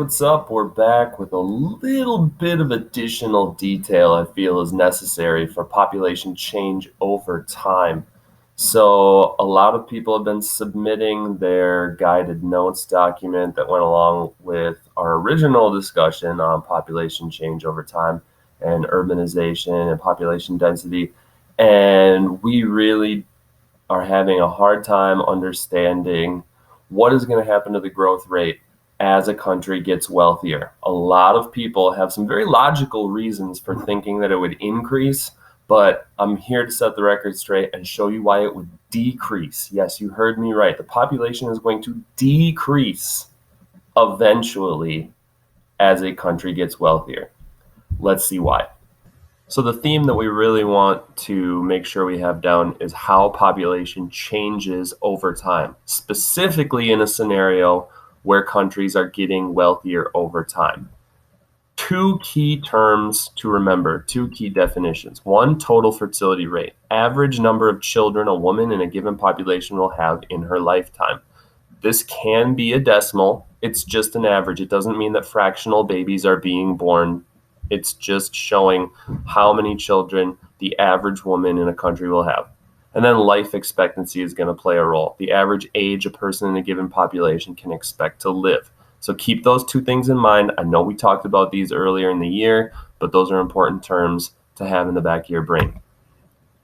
what's up? We're back with a little bit of additional detail I feel is necessary for population change over time. So, a lot of people have been submitting their guided notes document that went along with our original discussion on population change over time and urbanization and population density. And we really are having a hard time understanding what is going to happen to the growth rate as a country gets wealthier. A lot of people have some very logical reasons for thinking that it would increase, but I'm here to set the record straight and show you why it would decrease. Yes, you heard me right. The population is going to decrease eventually as a country gets wealthier. Let's see why. So the theme that we really want to make sure we have down is how population changes over time, specifically in a scenario where countries are getting wealthier over time. Two key terms to remember, two key definitions. One, total fertility rate, average number of children a woman in a given population will have in her lifetime. This can be a decimal. It's just an average. It doesn't mean that fractional babies are being born. It's just showing how many children the average woman in a country will have. And then life expectancy is going to play a role. The average age a person in a given population can expect to live. So keep those two things in mind. I know we talked about these earlier in the year, but those are important terms to have in the back of your brain.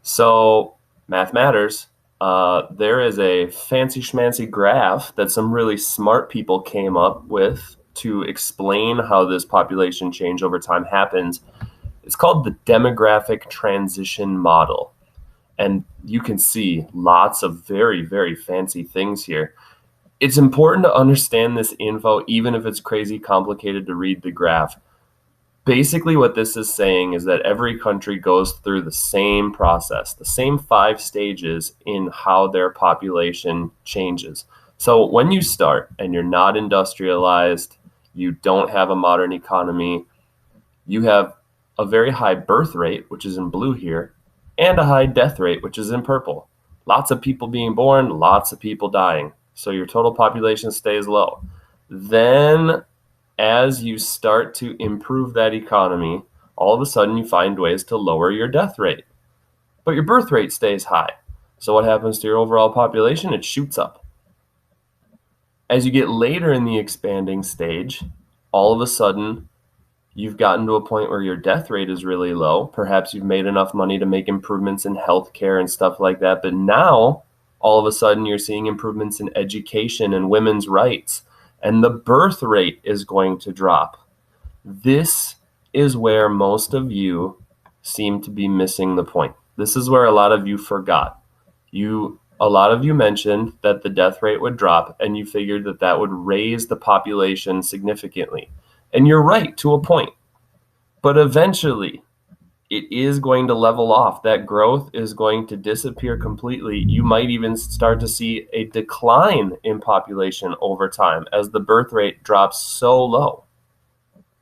So math matters. There is a fancy schmancy graph that some really smart people came up with to explain how this population change over time happens. It's called the demographic transition model. And you can see lots of very, very fancy things here. It's important to understand this info, even if it's crazy complicated to read the graph. Basically, what this is saying is that every country goes through the same process, the same 5 stages in how their population changes. So when you start and you're not industrialized, you don't have a modern economy, you have a very high birth rate, which is in blue here, and a high death rate, which is in purple. Lots of people being born, lots of people dying. So your total population stays low. Then as you start to improve that economy, all of a sudden you find ways to lower your death rate. But your birth rate stays high. So what happens to your overall population? It shoots up. As you get later in the expanding stage, all of a sudden you've gotten to a point where your death rate is really low. Perhaps you've made enough money to make improvements in healthcare and stuff like that. But now, all of a sudden, you're seeing improvements in education and women's rights. And the birth rate is going to drop. This is where most of you seem to be missing the point. This is where a lot of you forgot. A lot of you mentioned that the death rate would drop, and you figured that that would raise the population significantly. And you're right to a point. But eventually, it is going to level off. That growth is going to disappear completely. You might even start to see a decline in population over time as the birth rate drops so low.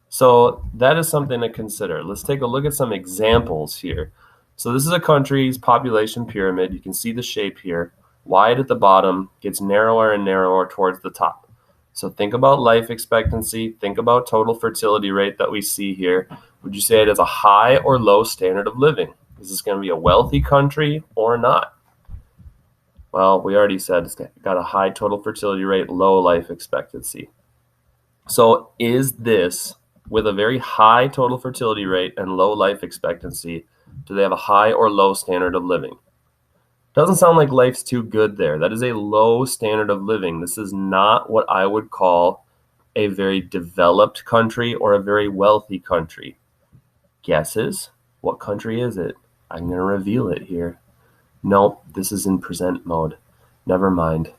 So that is something to consider. Let's take a look at some examples here. So this is a country's population pyramid. You can see the shape here. Wide at the bottom, gets narrower and narrower towards the top. So think about life expectancy, think about total fertility rate that we see here. Would you say it has a high or low standard of living? Is this going to be a wealthy country or not? Well, we already said it's got a high total fertility rate, low life expectancy. So is this, with a very high total fertility rate and low life expectancy, do they have a high or low standard of living? Doesn't sound like life's too good there. That is a low standard of living. This is not what I would call a very developed country or a very wealthy country. Guesses? What country is it? I'm going to reveal it here. Nope, this is in present mode. Never mind.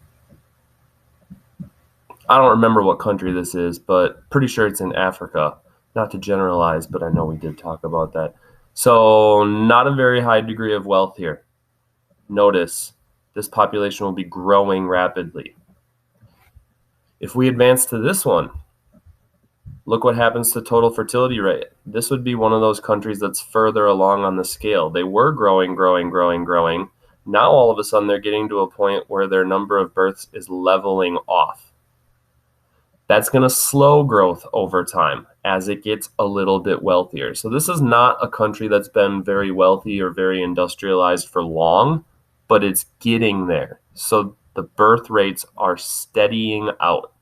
I don't remember what country this is, but pretty sure it's in Africa. Not to generalize, but I know we did talk about that. So not a very high degree of wealth here. Notice this population will be growing rapidly. If we advance to this one, look what happens to total fertility rate. This would be one of those countries that's further along on the scale. They were growing. Now all of a sudden they're getting to a point where their number of births is leveling off. That's going to slow growth over time as it gets a little bit wealthier. So this is not a country that's been very wealthy or very industrialized for long, but it's getting there. So the birth rates are steadying out.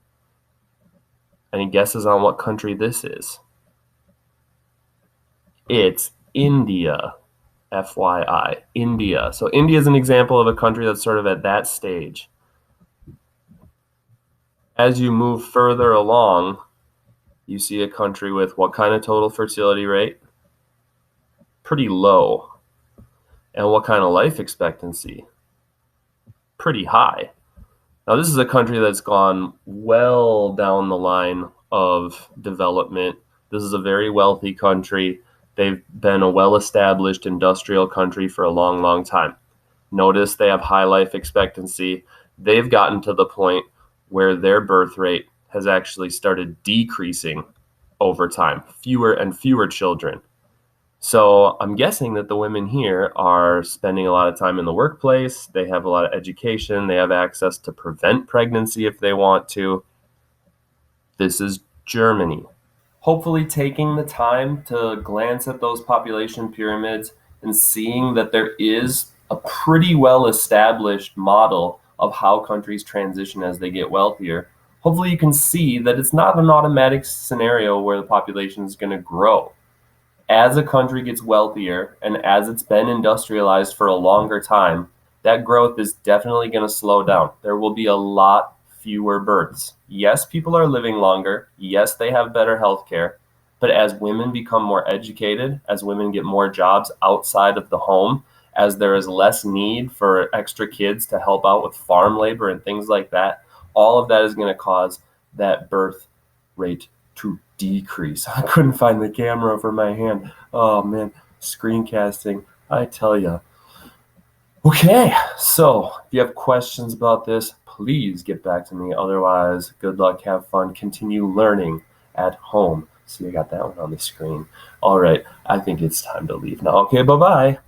Any guesses on what country this is? It's India. FYI, India. So India is an example of a country that's sort of at that stage. As you move further along, you see a country with what kind of total fertility rate? Pretty low. And what kind of life expectancy? Pretty high. Now, this is a country that's gone well down the line of development. This is a very wealthy country. They've been a well-established industrial country for a long, long time. Notice they have high life expectancy. They've gotten to the point where their birth rate has actually started decreasing over time, fewer and fewer children. So I'm guessing that the women here are spending a lot of time in the workplace. They have a lot of education. They have access to prevent pregnancy if they want to. This is Germany. Hopefully taking the time to glance at those population pyramids and seeing that there is a pretty well established model of how countries transition as they get wealthier. Hopefully you can see that it's not an automatic scenario where the population is going to grow. As a country gets wealthier and as it's been industrialized for a longer time, that growth is definitely going to slow down. There will be a lot fewer births. Yes, people are living longer. Yes, they have better health care. But as women become more educated, as women get more jobs outside of the home, as there is less need for extra kids to help out with farm labor and things like that, all of that is going to cause that birth rate to decrease. I couldn't find the camera for my hand. Oh man, screencasting, I tell you. Okay, so if you have questions about this, please get back to me. Otherwise, good luck, have fun, continue learning at home. See, I got that one on the screen. All right, I think it's time to leave now. Okay, bye-bye.